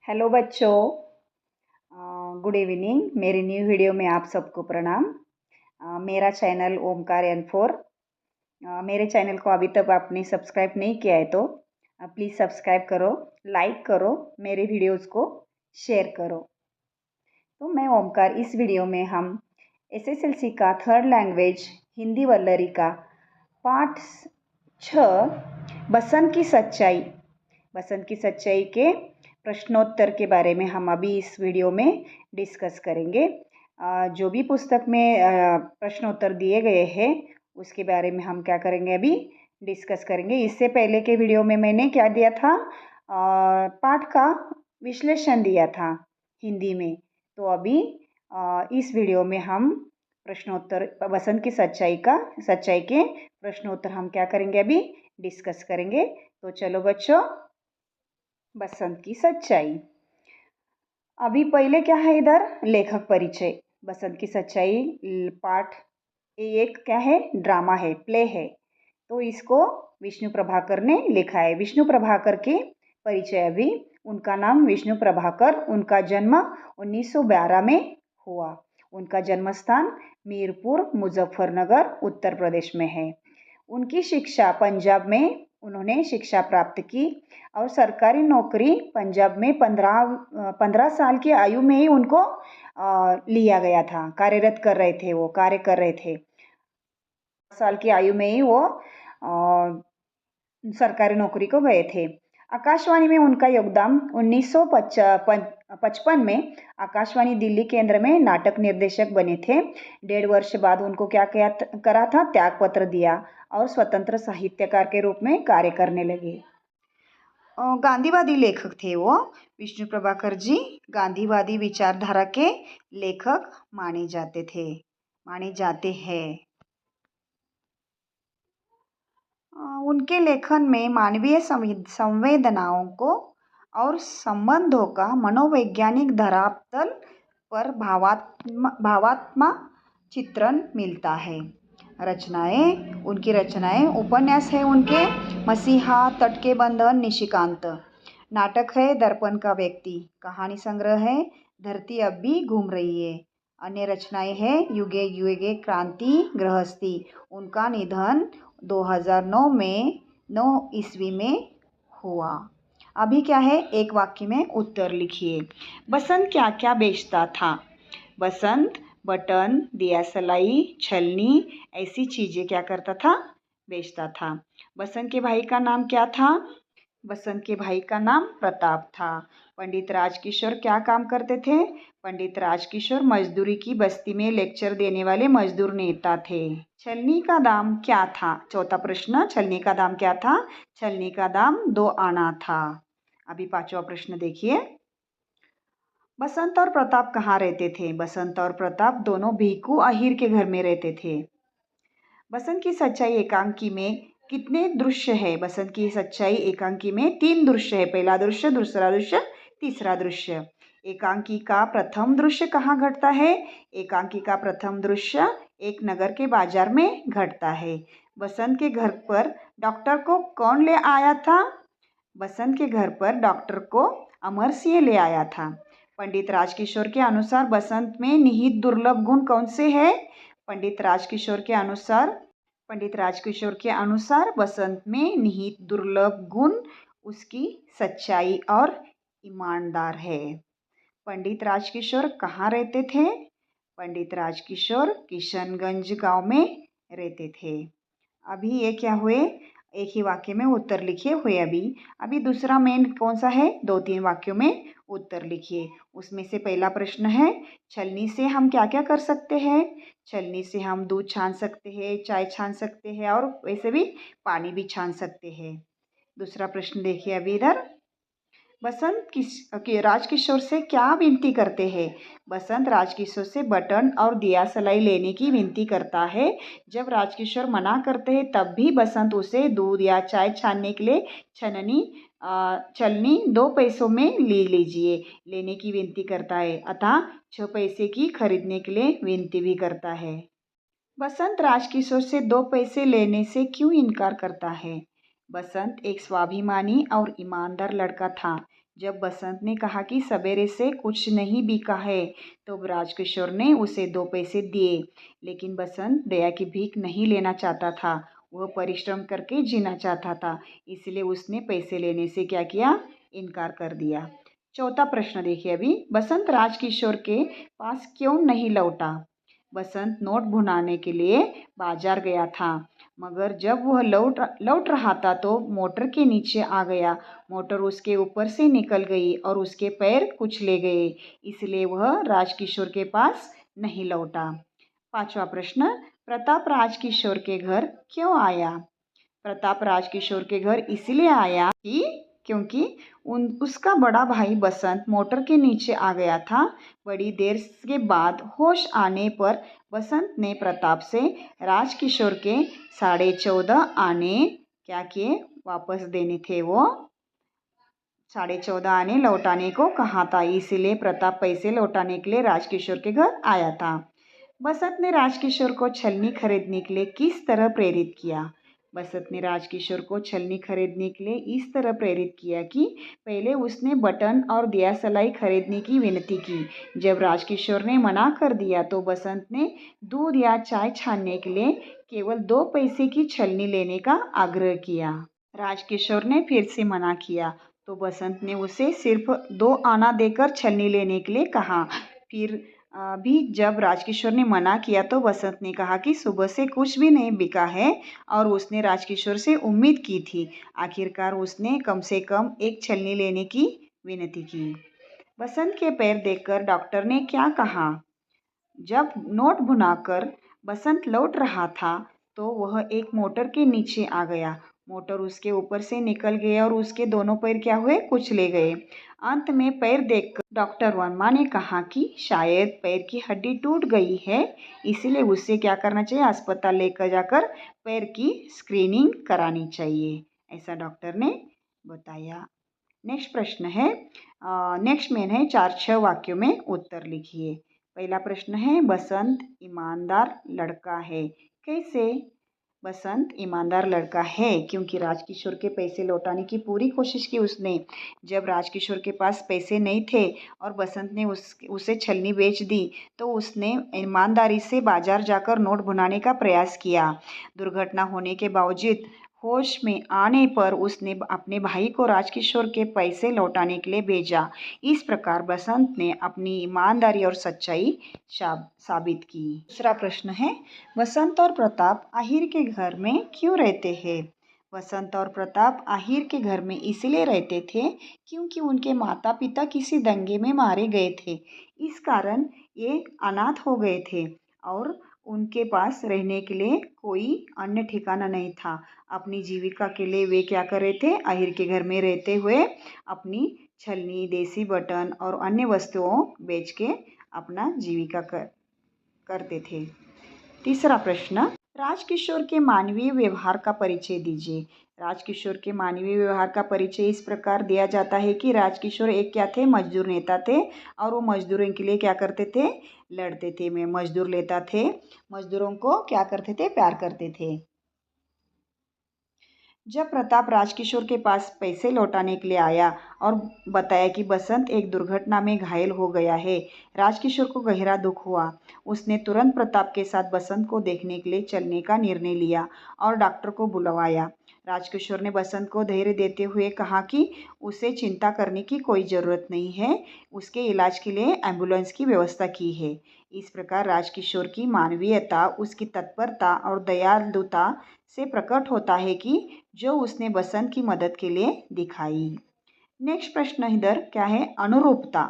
Hello बच्चों, good evening. मेरी new video में आप सबको प्रणाम। मेरा चैनल ओमकार N4। मेरे चैनल को अभी तक आपने सब्सक्राइब नहीं किया है तो प्लीज़ सब्सक्राइब करो, लाइक करो, मेरे वीडियोस को शेयर करो। तो मैं ओमकार, इस वीडियो में हम SSLC का थर्ड लैंग्वेज हिंदी वल्लरी का पाठ 6 बसंत की सच्चाई के प्रश्नोत्तर के बारे में हम अभी इस वीडियो में डिस्कस करेंगे। जो भी पुस्तक में प्रश्नोत्तर दिए गए हैं उसके बारे में हम क्या करेंगे, अभी डिस्कस करेंगे। इससे पहले के वीडियो में मैंने क्या दिया था, पाठ का विश्लेषण दिया था हिंदी में। तो अभी इस वीडियो में हम प्रश्नोत्तर बसंत की सच्चाई के प्रश्नोत्तर हम क्या करेंगे, अभी डिस्कस करेंगे। तो चलो बच्चों, बसंत की सच्चाई। अभी पहले क्या है, इधर लेखक परिचय। बसंत की सच्चाई पाठ एक क्या है, ड्रामा है, प्ले है। तो इसको विष्णु प्रभाकर ने लिखा है। विष्णु प्रभाकर के परिचय। अभी उनका नाम विष्णु प्रभाकर, उनका जन्म 1912 में हुआ। उनका जन्म स्थान मीरपुर मुजफ्फरनगर उत्तर प्रदेश में है। उनकी शिक्षा पंजाब में उन्होंने शिक्षा प्राप्त की और सरकारी नौकरी पंजाब में 15 साल की आयु में ही उनको लिया गया था। कार्यरत कर रहे थे, वो कार्य कर रहे थे। साल की आयु में ही वो सरकारी नौकरी को गए थे। आकाशवाणी में उनका योगदान 1955 में आकाशवाणी दिल्ली केंद्र में नाटक निर्देशक बने थे। 1.5 वर्ष बाद उनको क्या करा था, त्यागपत्र दिया और स्वतंत्र साहित्यकार के रूप में कार्य करने लगे। गांधीवादी लेखक थे वो। विष्णु प्रभाकर जी गांधीवादी विचारधारा के लेखक माने जाते हैं। उनके लेखन में मानवीय संवेदनाओं को और संबंधों का मनोवैज्ञानिक धरातल पर भावात्मक चित्रण मिलता है। उनकी रचनाएं उपन्यास है उनके मसीहा, तट के बंधन, निशिकांत। नाटक है दर्पण का व्यक्ति। कहानी संग्रह है धरती अब भी घूम रही है। अन्य रचनाएं है युगे युगे, क्रांति, गृहस्थी। उनका निधन 2009 में 9 ईस्वी में हुआ। अभी क्या है, एक वाक्य में उत्तर लिखिए। बसंत क्या क्या बेचता था? बसंत बटन, दिया सलाई, छलनी, ऐसी चीजें क्या करता था, बेचता था। बसंत के भाई का नाम क्या था? बसंत के भाई का नाम प्रताप था। पंडित राजकिशोर क्या काम करते थे? पंडित राजकिशोर मजदूरी की बस्ती में लेक्चर देने वाले मजदूर नेता थे। छलनी का दाम क्या था? चौथा प्रश्न, छलनी का दाम क्या था? छलनी का दाम 2 आना था। अभी 5वां प्रश्न देखिए। बसंत और प्रताप कहाँ रहते थे? बसंत और प्रताप दोनों भीखू अहीर के घर में रहते थे। बसंत की सच्चाई एकांकी में कितने दृश्य है? बसंत की सच्चाई एकांकी में 3 दृश्य है। पहला दृश्य, दूसरा दृश्य, तीसरा दृश्य। एकांकी का प्रथम दृश्य कहाँ घटता है? एकांकी का प्रथम दृश्य एक नगर के बाजार में घटता है। बसंत के घर पर डॉक्टर को कौन ले आया था? बसंत के घर पर डॉक्टर को अमर सिंह ले आया था। पंडित राजकिशोर के अनुसार बसंत में निहित दुर्लभ गुण कौन से हैं? पंडित राजकिशोर के अनुसार बसंत में निहित दुर्लभ गुण उसकी सच्चाई और ईमानदार है। पंडित राजकिशोर कहाँ रहते थे? पंडित राजकिशोर किशनगंज गांव में रहते थे। अभी ये क्या हुए, एक ही वाक्य में उत्तर लिखिए हुए। अभी दूसरा मेन कौन सा है, 2-3 वाक्यों में उत्तर लिखिए। उसमें से पहला प्रश्न है, छलनी से हम क्या क्या कर सकते हैं? छलनी से हम दूध छान सकते हैं, चाय छान सकते हैं और वैसे भी पानी भी छान सकते हैं। दूसरा प्रश्न देखिए अभी इधर। बसंत राजकिशोर से क्या विनती करते हैं? बसंत राजकिशोर से बटन और दिया सलाई लेने की विनती करता है। जब राजकिशोर मना करते हैं तब भी बसंत उसे दूध या चाय छानने के लिए छलनी 2 पैसों में लेने की विनती करता है, अतः 6 पैसे की खरीदने के लिए विनती भी करता है। बसंत राजकिशोर से 2 पैसे लेने से क्यों इनकार करता है? बसंत एक स्वाभिमानी और ईमानदार लड़का था जब बसंत ने कहा कि सवेरे से कुछ नहीं बिका है, तो राजकिशोर ने उसे 2 पैसे दिए। लेकिन बसंत दया की भीख नहीं लेना चाहता था, वह परिश्रम करके जीना चाहता था, इसलिए उसने पैसे लेने से क्या किया, इनकार कर दिया। चौथा प्रश्न देखिए अभी, बसंत राजकिशोर के पास क्यों नहीं लौटा? बसंत नोट भुनाने के लिए बाजार गया था, मगर जब वह लौट रहा था तो मोटर के नीचे आ गया। मोटर उसके ऊपर से निकल गई और उसके पैर कुचले गए, इसलिए वह राजकिशोर के पास नहीं लौटा। पांचवा प्रश्न, प्रताप राजकिशोर के घर क्यों आया? प्रताप राजकिशोर के घर इसलिए आया कि क्योंकि उसका बड़ा भाई बसंत मोटर के नीचे आ गया था। बड़ी देर के बाद होश आने पर बसंत ने प्रताप से राजकिशोर के 14.5 आने क्या किए, वापस देने थे, वो 14.5 आने लौटाने को कहा था, इसलिए प्रताप पैसे लौटाने के लिए राजकिशोर के घर आया था। बसंत ने राजकिशोर को छलनी खरीदने के लिए किस तरह प्रेरित किया? बसंत ने राजकिशोर को छलनी खरीदने के लिए इस तरह प्रेरित किया कि पहले उसने बटन और दिया सलाई खरीदने की विनती की। जब राजकिशोर ने मना कर दिया तो बसंत ने दूध या चाय छानने के लिए केवल 2 पैसे की छलनी लेने का आग्रह किया। राजकिशोर ने फिर से मना किया तो बसंत ने उसे सिर्फ 2 आना देकर छलनी लेने के लिए कहा। फिर भी जब राजकिशोर ने मना किया तो बसंत ने कहा कि सुबह से कुछ भी नहीं बिका है और उसने राजकिशोर से उम्मीद की थी। आखिरकार उसने कम से कम एक छलनी लेने की विनती की। बसंत के पैर देखकर डॉक्टर ने क्या कहा? जब नोट भुनाकर बसंत लौट रहा था तो वह एक मोटर के नीचे आ गया। मोटर उसके ऊपर से निकल गया और उसके दोनों पैर क्या हुए, कुचले गए। अंत में पैर देखकर डॉक्टर वर्मा ने कहा कि शायद पैर की हड्डी टूट गई है, इसीलिए उसे क्या करना चाहिए, अस्पताल लेकर जाकर पैर की स्क्रीनिंग करानी चाहिए, ऐसा डॉक्टर ने बताया। नेक्स्ट प्रश्न है, नेक्स्ट मेन है 4-6 वाक्यों में उत्तर लिखिए। पहला प्रश्न है, बसंत ईमानदार लड़का है। कैसे? बसंत ईमानदार लड़का है क्योंकि राजकिशोर के पैसे लौटाने की पूरी कोशिश की उसने। जब राजकिशोर के पास पैसे नहीं थे और बसंत ने उसे छलनी बेच दी तो उसने ईमानदारी से बाजार जाकर नोट भुनाने का प्रयास किया। दुर्घटना होने के बावजूद होश में आने पर उसने अपने भाई को राजकिशोर के पैसे लौटाने के लिए भेजा। इस प्रकार बसंत ने अपनी ईमानदारी और सच्चाई साबित की। दूसरा प्रश्न है, बसंत और प्रताप आहिर के घर में क्यों रहते हैं? बसंत और प्रताप आहिर के घर में इसलिए रहते थे क्योंकि उनके माता पिता किसी दंगे में मारे गए थे। इस कारण ये अनाथ हो गए थे और उनके पास रहने के लिए कोई अन्य ठिकाना नहीं था। अपनी जीविका के लिए वे क्या कर रहे थे, आहिर के घर में रहते हुए अपनी छलनी, देसी बटन और अन्य वस्तुओं बेच के अपना जीविका करते थे। तीसरा प्रश्न, राजकिशोर के मानवीय व्यवहार का परिचय दीजिए। राजकिशोर के मानवीय व्यवहार का परिचय इस प्रकार दिया जाता है कि राजकिशोर एक क्या थे, मजदूर नेता थे और वो मजदूरों के लिए क्या करते थे, लड़ते थे। में मजदूर लेता थे, मजदूरों को क्या करते थे, प्यार करते थे। जब प्रताप राजकिशोर के पास पैसे लौटाने के लिए आया और बताया कि बसंत एक दुर्घटना में घायल हो गया है, राजकिशोर को गहरा दुख हुआ। उसने तुरंत प्रताप के साथ बसंत को देखने के लिए चलने का निर्णय लिया और डॉक्टर को बुलवाया। राजकिशोर ने बसंत को धैर्य देते हुए कहा कि उसे चिंता करने की कोई ज़रूरत नहीं है, उसके इलाज के लिए एम्बुलेंस की व्यवस्था की है। इस प्रकार राजकिशोर की मानवीयता, उसकी तत्परता और दयालुता से प्रकट होता है कि जो उसने बसंत की मदद के लिए दिखाई। नेक्स्ट प्रश्न इधर क्या है, अनुरूपता।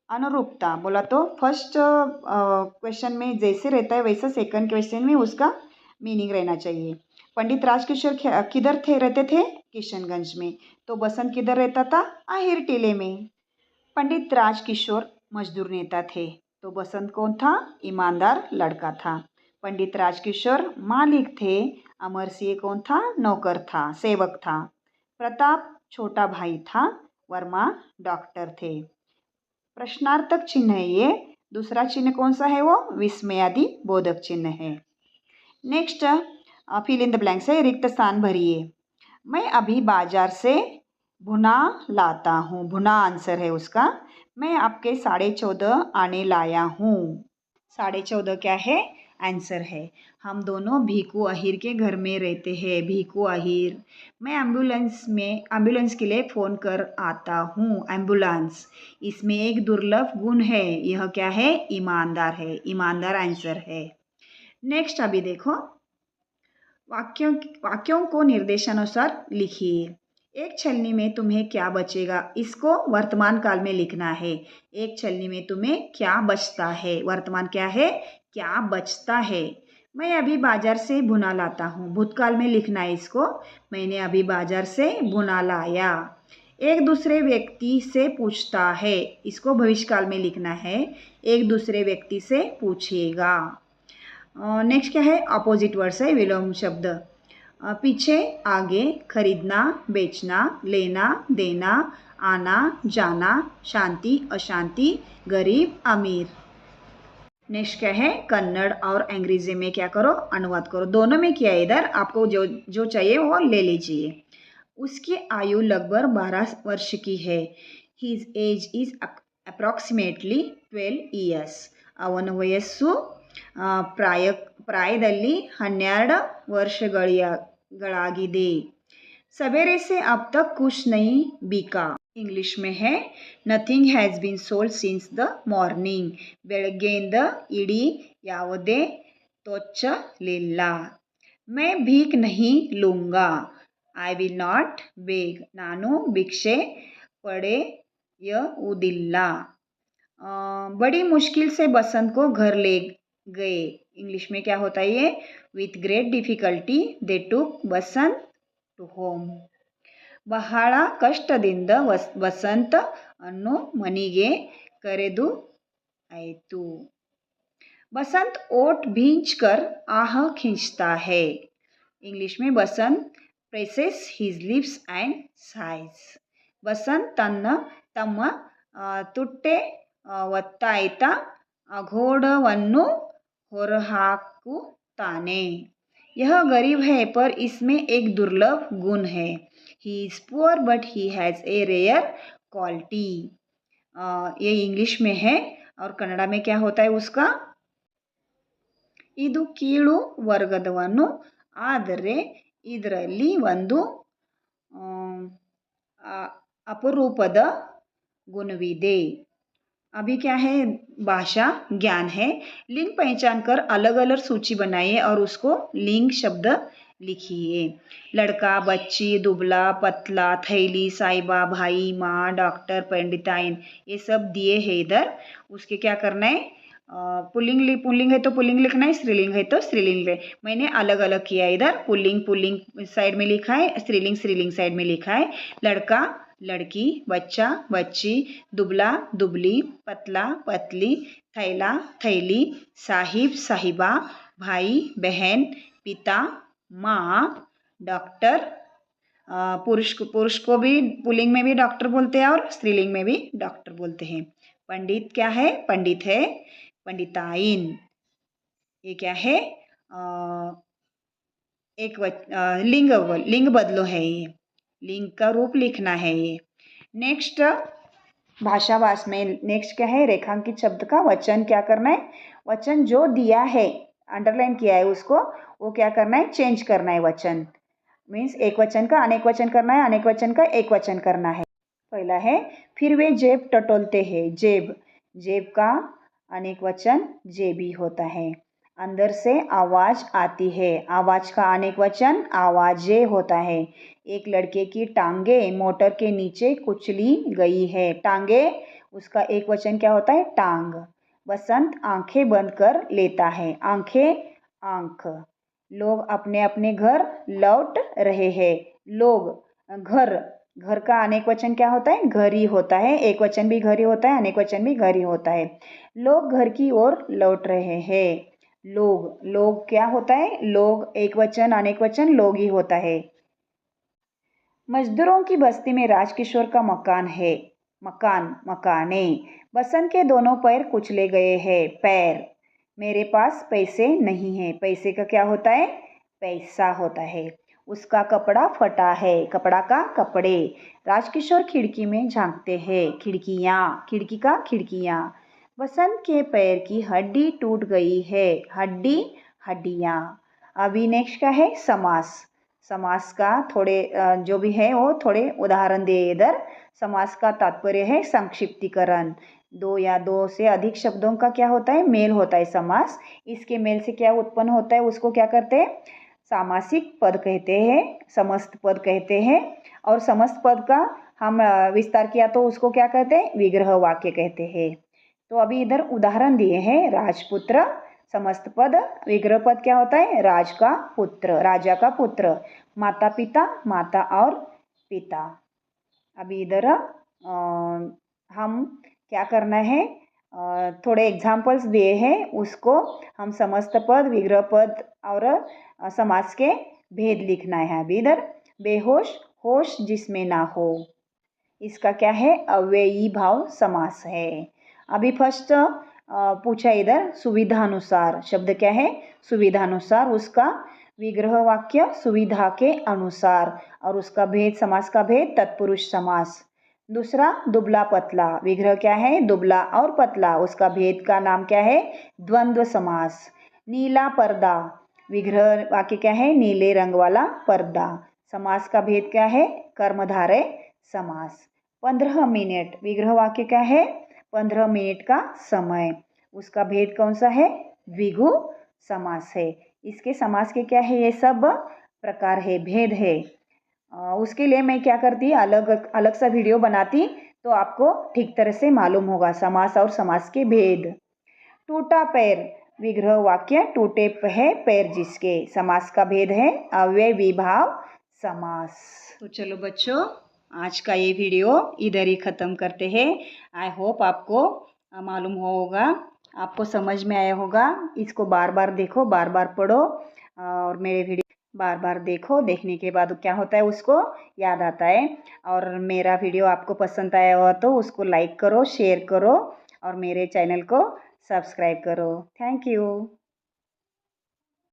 अनुरूपता बोला तो फर्स्ट क्वेश्चन में जैसे रहता है वैसा सेकंड क्वेश्चन में उसका मीनिंग रहना चाहिए। पंडित राजकिशोर किधर रहते थे, किशनगंज में। तो बसंत किधर रहता था, आहिर टीले में। पंडित राजकिशोर मजदूर नेता थे तो बसंत कौन था, ईमानदार लड़का था। पंडित राजकिशोर मालिक थे, अमर सिंह कौन था, नौकर था, सेवक था। प्रताप छोटा भाई था, वर्मा डॉक्टर थे। प्रश्नार्थक चिन्ह है ये। दूसरा चिन्ह कौन सा है, वो विस्मयादि बोधक चिन्ह है। Next fill in the blanks है, रिक्त स्थान भरिए। मैं अभी बाजार से भुना लाता हूँ, भुना आंसर है उसका। मैं आपके 14:30 आने लाया हूँ। 14:30 क्या है? आंसर है। हम दोनों भीखू अहीर के घर में रहते हैं, भीखू अहीर। मैं एम्बुलेंस के लिए फ़ोन कर आता हूँ, एम्बुलेंस। इसमें एक दुर्लभ गुण है, यह क्या है? ईमानदार है, ईमानदार आंसर है। नेक्स्ट अभी देखो, वाक्यों वाक्यों को निर्देशानुसार लिखिए। एक छलनी में तुम्हें क्या बचेगा? इसको वर्तमान काल में लिखना है। एक छलनी में तुम्हें क्या बचता है? वर्तमान क्या है? क्या बचता है? मैं अभी बाजार से भुना लाता हूँ। भूतकाल में लिखना है इसको। मैंने अभी बाजार से भुना लाया। एक दूसरे व्यक्ति से पूछता है, इसको भविष्यकाल में लिखना है। एक दूसरे व्यक्ति से पूछेगा। नेक्स्ट क्या है? अपोजिट वर्ड्स है, विलोम शब्द। पीछे, आगे, खरीदना, बेचना, लेना, देना, आना, जाना, शांति, अशांति, गरीब, अमीर। नेक्स्ट क्या है? कन्नड़ और अंग्रेजी में क्या करो? अनुवाद करो। दोनों में किया है इधर, आपको जो जो चाहिए वो ले लीजिए। उसकी आयु लगभग 12 वर्ष की है। His age is approximately 12 years. ಅವನ ವಯಸ್ಸು ಪ್ರಾಯದಲ್ಲಿ 12 ವರ್ಷಗಳಾಗಿದೆ. सवेरे से अब तक कुछ नहीं बिका. इंग्लिश में है, nothing has been sold since the morning. ಬೆಳಗ್ಗೆಯಿಂದ ಇಡೀ ಯಾವುದೇ ತೊಚ್ಚಲಿಲ್ಲ. मैं भीख नहीं लूँगा. I will not beg. ನಾನು ಭಿಕ್ಷೆ ಪಡೆಯುವುದಿಲ್ಲ. बड़ी मुश्किल से बसंत को घर ले गए. इंग्लिश में क्या होता है ये? With great difficulty they took Basant to home. ಬಹಳ ಕಷ್ಟದಿಂದ ವಸಂತ ಅನ್ನು ಮನೆಗೆ ಕರೆದು ಆಯಿತು. बसंत ओट भींच कर आह खींचता है. इंग्लिश में Basant presses his lips and sighs. Basant ತಮ್ಮ ತುಟ್ಟೆ ಒತ್ತಾಯ್ತಾ ಅಘೋಡವನ್ನು ಹೊರಹಾಕುತ್ತಾನೆ. यह गरीब है पर इसमें एक दुर्लभ गुण है. He is poor but he has a rare quality. ये इंग्लिश में है और कन्नड़ा में क्या होता है उसका? ಇದು ಕೀಳು ವರ್ಗದವನು, ಆದರೆ ಇದರಲ್ಲಿ ಒಂದು ಅಪರೂಪದ गुणविदे. अभी क्या है? भाषा ज्ञान है. लिंग पहचान कर अलग अलग सूची बनाइए और उसको लिंग शब्द लिखिए. लड़का, बच्ची, दुबला, पतला, थैली, साहिबा, भाई, माँ, डॉक्टर, पंडिताइन, ये सब दिए हैं इधर. उसके क्या करना है? पुल्लिंग है तो पुल्लिंग लिखना है, स्त्रीलिंग है तो स्त्रीलिंग. मैंने अलग अलग किया इधर. पुल्लिंग साइड में लिखा है, स्त्रीलिंग साइड में लिखा है. लड़का, लड़की, बच्चा, बच्ची, दुबला, दुबली, पतला, पतली, थैला, थैली, साहिब, साहिबा, भाई, बहन, पिता, माँ, डॉक्टर. पुरुष को भी पुल्लिंग में भी डॉक्टर बोलते हैं और स्त्रीलिंग में भी डॉक्टर बोलते हैं. पंडित क्या है? पंडित है पंडिताइन. ये क्या है? एक लिंग बदलो है ये. लिंग का रूप लिखना है ये. नेक्स्ट भाषावास में नेक्स्ट क्या है? रेखांकित शब्द का वचन क्या करना है? वचन जो दिया है, अंडरलाइन किया है उसको, वो क्या करना है? चेंज करना है. वचन मीन्स एक वचन का अनेक वचन करना है, अनेक वचन का एक वचन करना है. पहला है, फिर वे जेब टटोलते हैं. जेब का अनेक वचन जेबी होता है. अंदर से आवाज आती है. आवाज का अनेक वचन आवाजें होता है. एक लड़के की टांगे मोटर के नीचे कुचली गई है. टांगे, उसका एक वचन क्या होता है? टांग. बसंत आंखें बंद कर लेता है. आंखें, आंख. लोग अपने अपने घर लौट रहे हैं. लोग, घर का अनेक वचन क्या होता है? घर ही होता है. एक वचन भी घर ही होता है, अनेक वचन भी घर ही होता है. लोग घर की ओर लौट रहे हैं. लोग क्या होता है? लोग एक वचन, अनेक वचन लोग ही होता है. मजदूरों की बस्ती में राजकिशोर का मकान है. मकाने. बसंत के दोनों पैर कुचले गए हैं. पैर. मेरे पास पैसे नहीं है. पैसे का क्या होता है? पैसा होता है. उसका कपड़ा फटा है, कपड़ा का कपड़े। राजकिशोर खिड़की में झांकते हैं, खिड़कियाँ, खिड़की का खिड़कियाँ। बसंत के पैर की हड्डी टूट गई है, हड्डी हड्डियाँ। अभी नेक्स्ट का है समास। समास का थोड़े जो भी है वो थोड़े उदाहरण दे इधर। समास का तात्पर्य है संक्षिप्तीकरण। दो या दो से अधिक शब्दों का क्या होता है, मेल होता है समास। इसके मेल से क्या उत्पन्न होता है उसको क्या करते हैं, सामासिक पद कहते हैं, समस्त पद कहते हैं। और समस्त पद का हम विस्तार किया तो उसको क्या कहते हैं, विग्रह वाक्य कहते हैं। तो अभी इधर उदाहरण दिए हैं, राजपुत्र समस्त पद, विग्रह पद क्या होता है, राज का पुत्र, राजा का पुत्र। माता पिता, माता और पिता। अभी इधर हम क्या करना है, थोड़े एग्जाम्पल्स दिए हैं, उसको हम समस्त पद, विग्रह पद और समास के भेद लिखना है। अभी इधर बेहोश, होश जिसमें ना हो, इसका क्या है, अव्ययी भाव समास है। अभी फर्स्ट पूछा इधर सुविधानुसार, शब्द क्या है, सुविधानुसार, उसका विग्रह वाक्य सुविधा के अनुसार, और उसका भेद, समास का भेद तत्पुरुष समास। दूसरा दुबला पतला, विग्रह क्या है, दुबला और पतला, उसका भेद का नाम क्या है, द्वंद्व समास। नीला पर्दा, विग्रह वाक्य क्या है, नीले रंग वाला पर्दा, समास का भेद क्या है, कर्मधारय समास। 15 मिनट, विग्रह वाक्य क्या है, 15 मिनट का समय, उसका भेद कौन सा है, द्विगु समास है। इसके समास के क्या है, ये सब प्रकार है, भेद है। उसके लिए मैं क्या करती, अलग अलग सा वीडियो बनाती तो आपको ठीक तरह से मालूम होगा समास और समास के भेद। टूटा पैर, विग्रह वाक्य टूटे है पैर जिसके, समास का भेद है अव्यय विभाव समास। तो चलो बच्चों, आज का ये वीडियो इधर ही ख़त्म करते हैं। आई होप आपको मालूम होगा, आपको समझ में आया होगा। इसको बार बार देखो, बार बार पढ़ो, और मेरे वीडियो बार बार देखो। देखने के बाद क्या होता है, उसको याद आता है। और मेरा वीडियो आपको पसंद आया हो तो उसको लाइक करो, शेयर करो, और मेरे चैनल को सब्सक्राइब करो। Thank you.